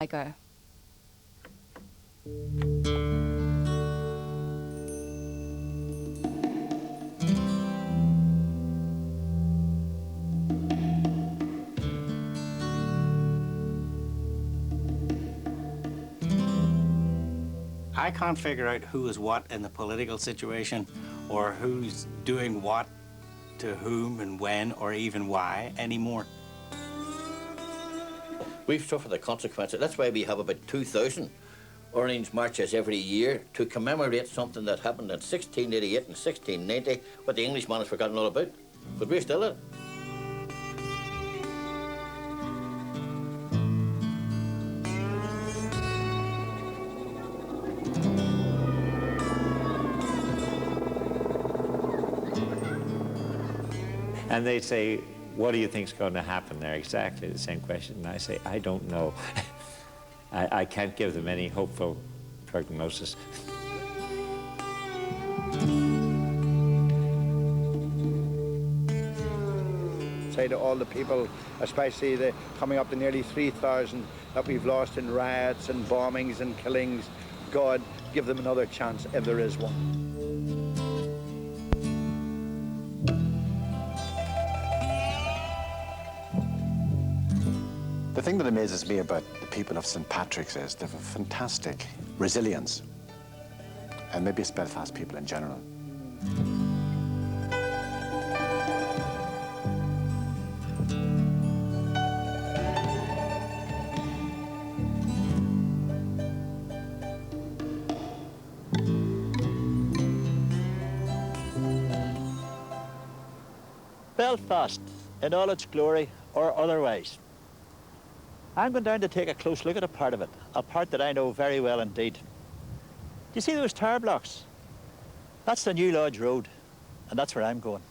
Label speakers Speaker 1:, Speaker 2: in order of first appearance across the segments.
Speaker 1: go.
Speaker 2: I can't figure out who is what in the political situation or who's doing what to whom and when or even why anymore.
Speaker 3: We've suffered the consequences. That's why we have about 2,000 orange marches every year to commemorate something that happened in 1688 and 1690, what the Englishman has forgotten all about. But we're still it.
Speaker 4: And they say, what do you think's going to happen there? Exactly the same question. And I say, I don't know. I can't give them any hopeful prognosis.
Speaker 5: Say to all the people, especially the coming up to nearly 3,000 that we've lost in riots and bombings and killings, God, give them another chance if there is one.
Speaker 6: The thing that amazes me about the people of St. Patrick's is they have a fantastic resilience, and maybe it's Belfast people in general.
Speaker 7: Belfast in all its glory or otherwise. I'm going down to take a close look at a part of it, a part that I know very well indeed. Do you see those tower blocks? That's the New Lodge Road, and that's where I'm going.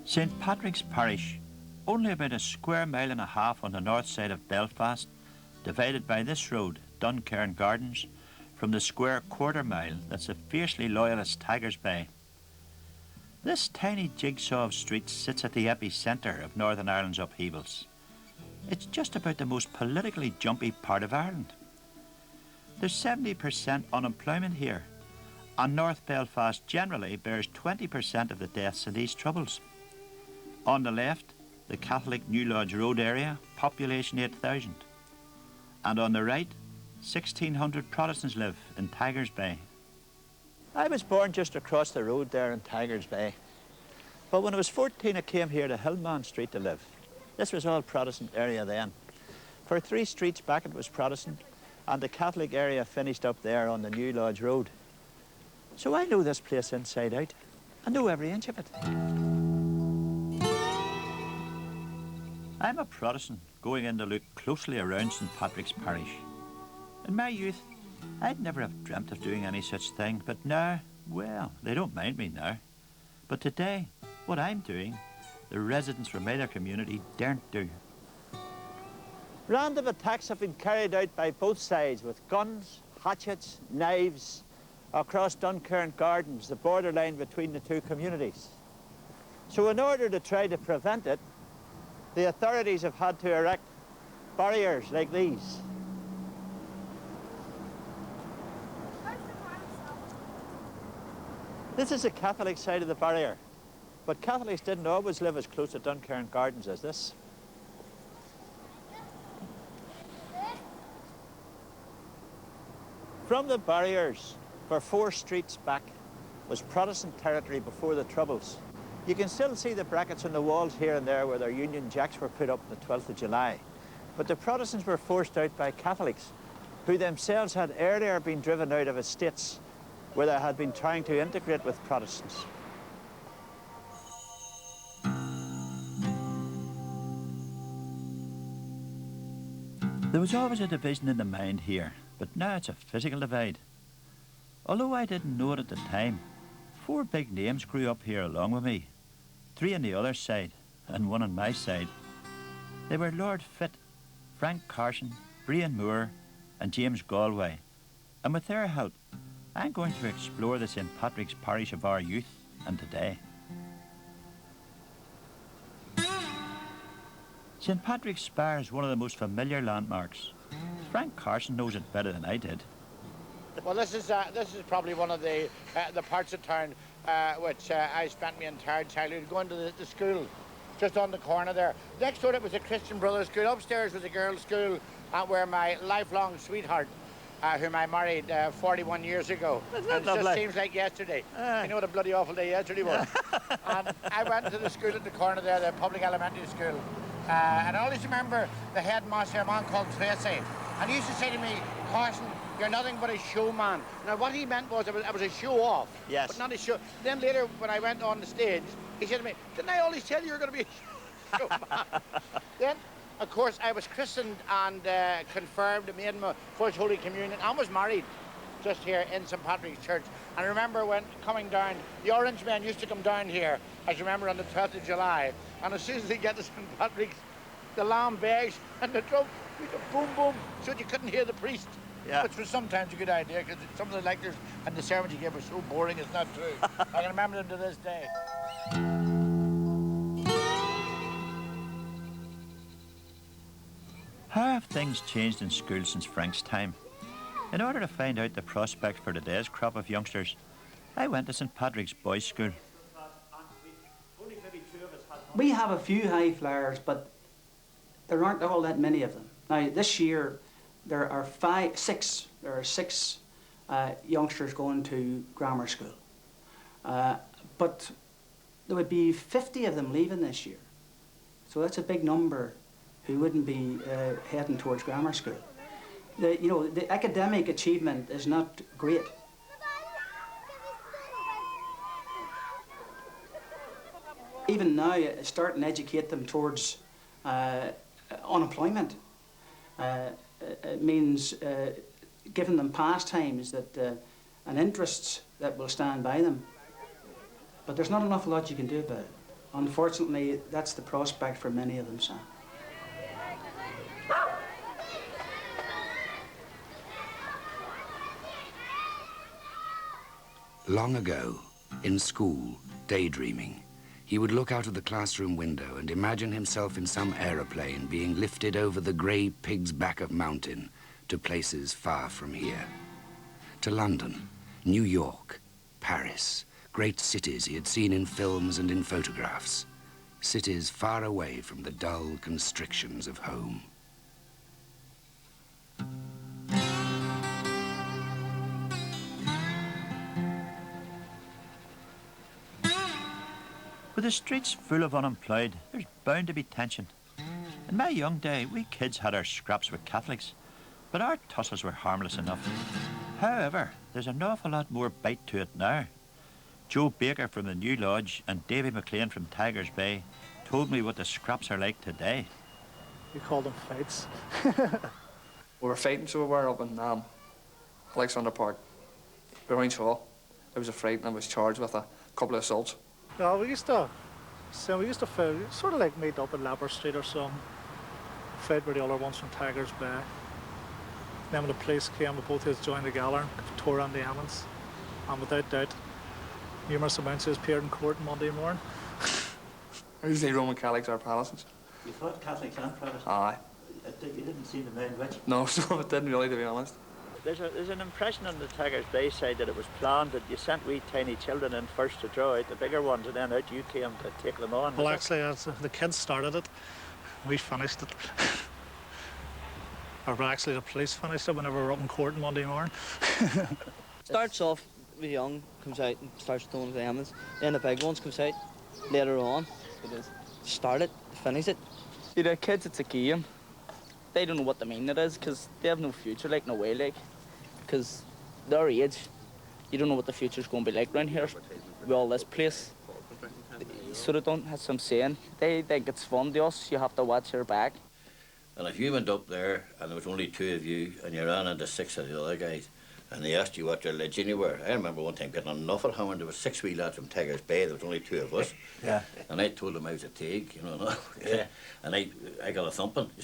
Speaker 7: St. Patrick's Parish, only about a square mile and a half on the north side of Belfast, divided by this road, Duncairn Gardens, from the square quarter mile that's the fiercely loyalist Tigers Bay. This tiny jigsaw of streets sits at the epicentre of Northern Ireland's upheavals. It's just about the most politically jumpy part of Ireland. There's 70% unemployment here, and North Belfast generally bears 20% of the deaths in these troubles. On the left, the Catholic New Lodge Road area, population 8,000. And on the right, 1,600 Protestants live in Tigers Bay. I was born just across the road there in Tigers Bay. But when I was 14, I came here to Hillman Street to live. This was all Protestant area then. For 3 streets back it was Protestant, and the Catholic area finished up there on the New Lodge Road. So I know this place inside out. I know every inch of it. I'm a Protestant going in to look closely around St. Patrick's Parish. In my youth, I'd never have dreamt of doing any such thing, but now, well, they don't mind me now. But today, what I'm doing, the residents from either community daren't do. Random attacks have been carried out by both sides with guns, hatchets, knives across Duncairn Gardens, the borderline between the 2 communities. So in order to try to prevent it, the authorities have had to erect barriers like these. This is the Catholic side of the barrier, but Catholics didn't always live as close to Duncairn Gardens as this. From the barriers, for 4 streets back, was Protestant territory before the Troubles. You can still see the brackets on the walls here and there where their Union Jacks were put up on the 12th of July. But the Protestants were forced out by Catholics, who themselves had earlier been driven out of estates where they had been trying to integrate with Protestants. There was always a division in the mind here, but now it's a physical divide. Although I didn't know it at the time, 4 big names grew up here along with me. 3 on the other side, and 1 on my side. They were Lord Fitt, Frank Carson, Brian Moore, and James Galway. And with their help, I'm going to explore the St. Patrick's Parish of our youth and today. St. Patrick's Spire is one of the most familiar landmarks. Frank Carson knows it better than I did.
Speaker 1: Well, this is probably one of the parts of town which I spent my entire childhood going to the school, just on the corner there. Next door it was a Christian Brothers school. Upstairs was a girls' school where my lifelong sweetheart, whom I married 41 years ago. And it just seems like yesterday. You know what a bloody awful day yesterday was. And I went to the school at the corner there, the public elementary school. And I always remember the headmaster, a man called Tracy. And he used to say to me, Carson, you're nothing but a showman. Now, what he meant was I was a show-off,
Speaker 7: yes,
Speaker 1: but not a show. Then later, when I went on the stage, he said to me, didn't I always tell you were going to be a showman? Then, of course, I was christened and confirmed and made my first Holy Communion. I was married just here in St. Patrick's Church. And I remember when coming down, the Orange Men used to come down here, as you remember, on the 12th of July. And as soon as they get to St. Patrick's, the lamb begs and the drum, boom, boom, so that you couldn't hear the priest. Yeah. Which was sometimes a good idea, because some of the lectures and the sermons he gave were so boring, it's not true. I can remember them to this day.
Speaker 7: How have things changed in school since Frank's time? In order to find out the prospect for today's crop of youngsters, I went to St. Patrick's Boys' School.
Speaker 8: We have a few high flyers, but there aren't all that many of them. Now, this year, there are six youngsters going to grammar school. But there would be 50 of them leaving this year. So that's a big number who wouldn't be heading towards grammar school. The academic achievement is not great. Even now, start and educate them towards unemployment. It means giving them pastimes and interests that will stand by them. But there's not an awful lot you can do about it. Unfortunately, that's the prospect for many of them, Sam.
Speaker 9: Long ago, in school, daydreaming, he would look out of the classroom window and imagine himself in some aeroplane being lifted over the grey pig's back of mountain to places far from here. To London, New York, Paris, great cities he had seen in films and in photographs. Cities far away from the dull constrictions of home.
Speaker 7: With the streets full of unemployed, there's bound to be tension. In my young day, we kids had our scraps with Catholics, but our tussles were harmless enough. However, there's an awful lot more bite to it now. Joe Baker from the New Lodge and Davy McLean from Tigers Bay told me what the scraps are like today.
Speaker 10: We call them fights.
Speaker 11: We were fighting, so we were up in Alexander Park, Grange Hall. I was a fight and I was charged with a couple of assaults.
Speaker 10: No, we used to fight, sort of like meet up at Lapper Street or something. Fight with the other ones from Tigers Bay. Then when the police came, we both had joined the Gallern, tore on the ambulance. And without doubt, numerous amounts appeared in court Monday morning.
Speaker 11: I usually Roman Catholics are Protestants.
Speaker 7: You thought Catholics and Protestants?
Speaker 11: Aye.
Speaker 7: You didn't seem to mind which?
Speaker 11: No, so it didn't really, to be honest.
Speaker 7: There's an impression on the Tigers Bay side that it was planned that you sent wee tiny children in first to draw out the bigger ones, and then out you came to take them on.
Speaker 10: Well, actually, the kids started it. We finished it. Or actually, the police finished it whenever we were up in court Monday morning.
Speaker 12: Starts off with young, comes out and starts throwing the ambulance. Then the big ones comes out later on. So start it, finish it. See, the kids, it's a game. They don't know what the meaning it is, because they have no future, like, no way, like. Because their age, you don't know what the future's going to be like around here with all this place. So they don't have some saying. They think it's fun to us, you have to watch your back.
Speaker 3: And if you went up there and there was only 2 of you and you ran into 6 of the other guys and they asked you what religion you were, I remember one time getting an awful hammer. There was 6 wee lads from Tigers Bay, there was only 2 of us. Yeah. And I told them I was a Tig, you know. Yeah. And I got a thumping. You see,